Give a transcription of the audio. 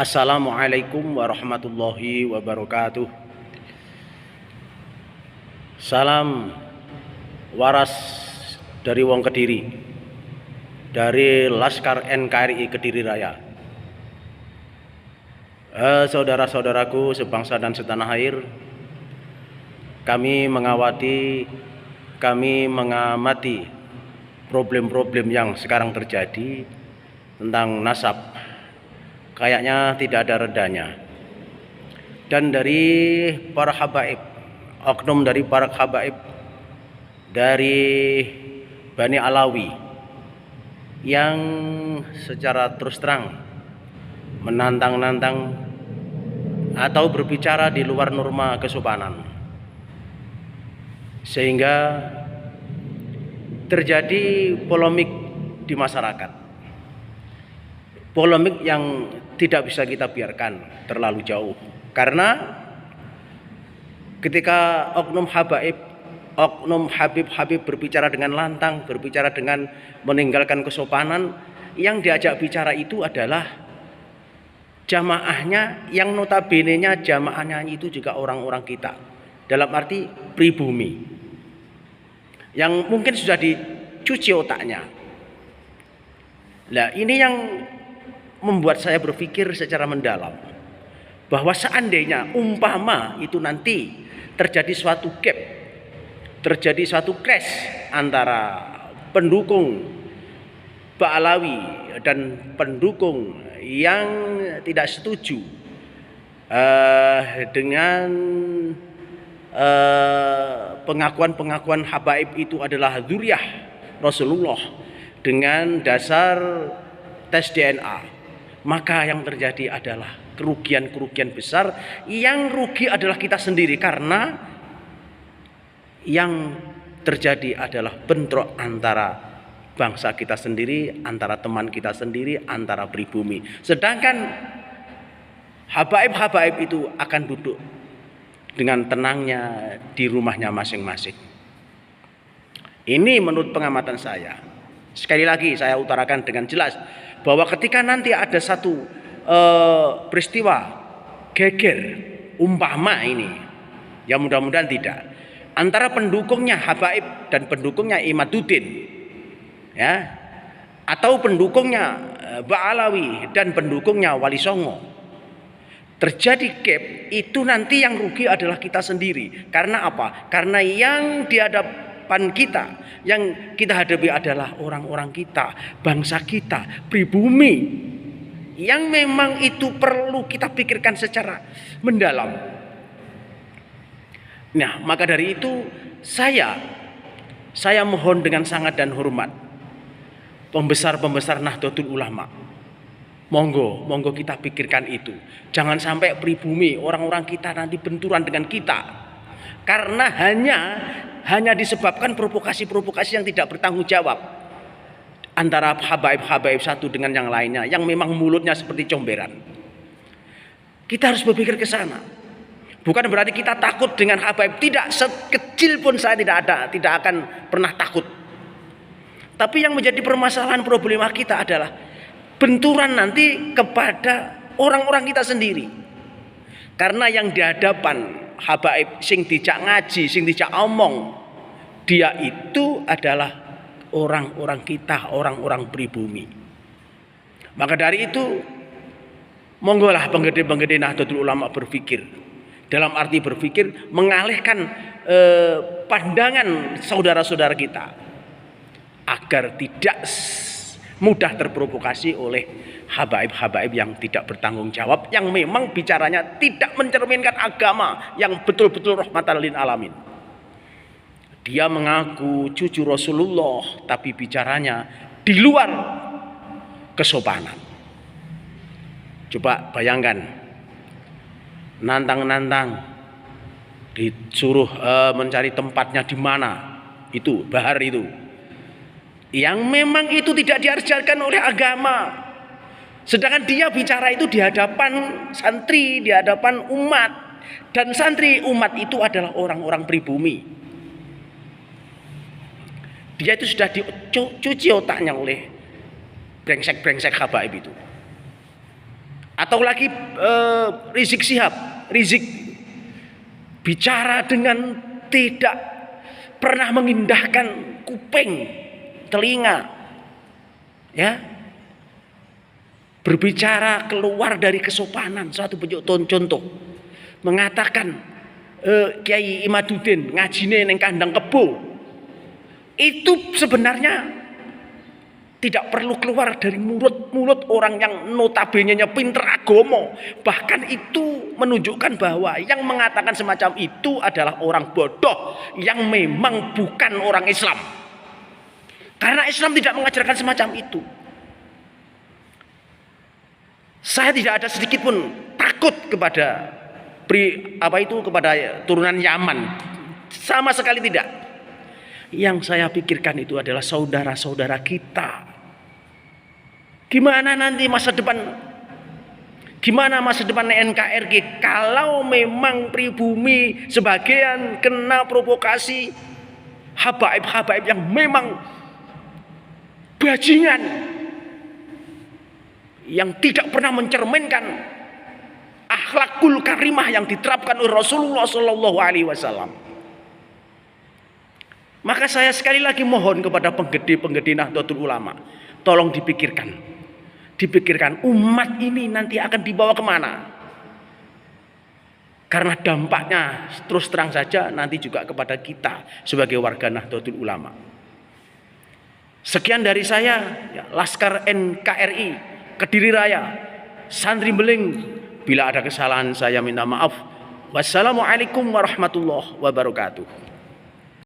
Assalamualaikum warahmatullahi wabarakatuh. Salam waras dari Wong Kediri, dari Laskar NKRI Kediri Raya. Saudara-saudaraku sebangsa dan setanah air, kami mengamati problem-problem yang sekarang terjadi tentang nasab. Kayaknya tidak ada redanya. Dan dari para habaib, oknum dari para habaib dari Bani Alawi yang secara terus terang menantang-nantang atau berbicara di luar norma kesopanan, sehingga terjadi polemik di masyarakat. Polemik yang tidak bisa kita biarkan terlalu jauh, karena ketika oknum habib berbicara dengan lantang, berbicara dengan meninggalkan kesopanan, yang diajak bicara itu adalah jamaahnya, yang notabene-nya jamaahnya itu juga orang-orang kita, dalam arti pribumi, yang mungkin sudah dicuci otaknya. Nah, ini yang membuat saya berpikir secara mendalam, bahwa seandainya umpama itu nanti terjadi suatu gap, terjadi suatu clash antara pendukung Ba'alawi dan pendukung yang tidak setuju dengan pengakuan habaib itu adalah dzurriyyah Rasulullah dengan dasar tes DNA, maka yang terjadi adalah kerugian-kerugian besar. Yang rugi adalah kita sendiri, karena yang terjadi adalah bentrok antara bangsa kita sendiri, antara teman kita sendiri, antara pribumi. Sedangkan habaib-habaib itu akan duduk dengan tenangnya di rumahnya masing-masing. Ini menurut pengamatan saya. Sekali lagi saya utarakan dengan jelas, bahwa ketika nanti ada satu peristiwa geger, umpama ini, ya mudah-mudahan tidak, antara pendukungnya habaib dan pendukungnya Imaduddin, ya, atau pendukungnya Ba'alawi dan pendukungnya Wali Songo, terjadi gap, itu nanti yang rugi adalah kita sendiri. Karena apa? Karena yang dihadapan kita, yang kita hadapi adalah orang-orang kita, bangsa kita, pribumi, yang memang itu perlu kita pikirkan secara mendalam. Nah, maka dari itu saya mohon dengan sangat dan hormat, pembesar-pembesar Nahdlatul Ulama, monggo kita pikirkan itu. Jangan sampai pribumi, orang-orang kita nanti benturan dengan kita, karena hanya disebabkan provokasi-provokasi yang tidak bertanggung jawab antara habaib satu dengan yang lainnya, yang memang mulutnya seperti comberan. Kita harus berpikir ke sana. Bukan berarti kita takut dengan habaib, tidak, sekecil pun saya tidak akan pernah takut. Tapi yang menjadi permasalahan problema kita adalah benturan nanti kepada orang-orang kita sendiri. Karena yang dihadapan habaib sing dijak ngaji, sing dijak omong, dia itu adalah orang-orang kita, orang-orang pribumi. Maka dari itu, monggolah penggede-penggede Nahdlatul Ulama berpikir, dalam arti berpikir mengalihkan pandangan saudara-saudara kita agar tidak mudah terprovokasi oleh habaib-habaib yang tidak bertanggung jawab, yang memang bicaranya tidak mencerminkan agama yang betul-betul rahmatan lil alamin. Dia mengaku cucu Rasulullah, tapi bicaranya di luar kesopanan. Coba bayangkan, nantang-nantang, disuruh mencari tempatnya di mana itu bahar itu, yang memang itu tidak diajarkan oleh agama. Sedangkan dia bicara itu di hadapan santri, di hadapan umat, dan santri umat itu adalah orang-orang pribumi. Dia itu sudah dicuci otaknya oleh brengsek-brengsek habaib itu. Atau lagi Rizik Syihab, Rizik bicara dengan tidak pernah mengindahkan kuping, telinga, ya, berbicara keluar dari kesopanan. Suatu bentuk contoh, mengatakan Kiai Imaduddin ngajine neng kandang kebo, itu sebenarnya tidak perlu keluar dari mulut orang yang notabene-nya pinter agama. Bahkan itu menunjukkan bahwa yang mengatakan semacam itu adalah orang bodoh yang memang bukan orang Islam. Karena Islam tidak mengajarkan semacam itu. Saya tidak ada sedikit pun takut kepada kepada turunan Yaman. Sama sekali tidak. Yang saya pikirkan itu adalah saudara-saudara kita. Gimana nanti masa depan? Gimana masa depan NKRI kalau memang pribumi sebagian kena provokasi habaib-habaib yang memang bajingan, yang tidak pernah mencerminkan akhlakul karimah yang diterapkan oleh Rasulullah Shallallahu Alaihi Wasallam. Maka saya sekali lagi mohon kepada penggede Nahdlatul Ulama, tolong dipikirkan umat ini nanti akan dibawa kemana. Karena dampaknya terus terang saja nanti juga kepada kita sebagai warga Nahdlatul Ulama. Sekian dari saya, Laskar NKRI Kediri Raya, Santri Beling. Bila ada kesalahan saya minta maaf. Wassalamualaikum warahmatullahi wabarakatuh.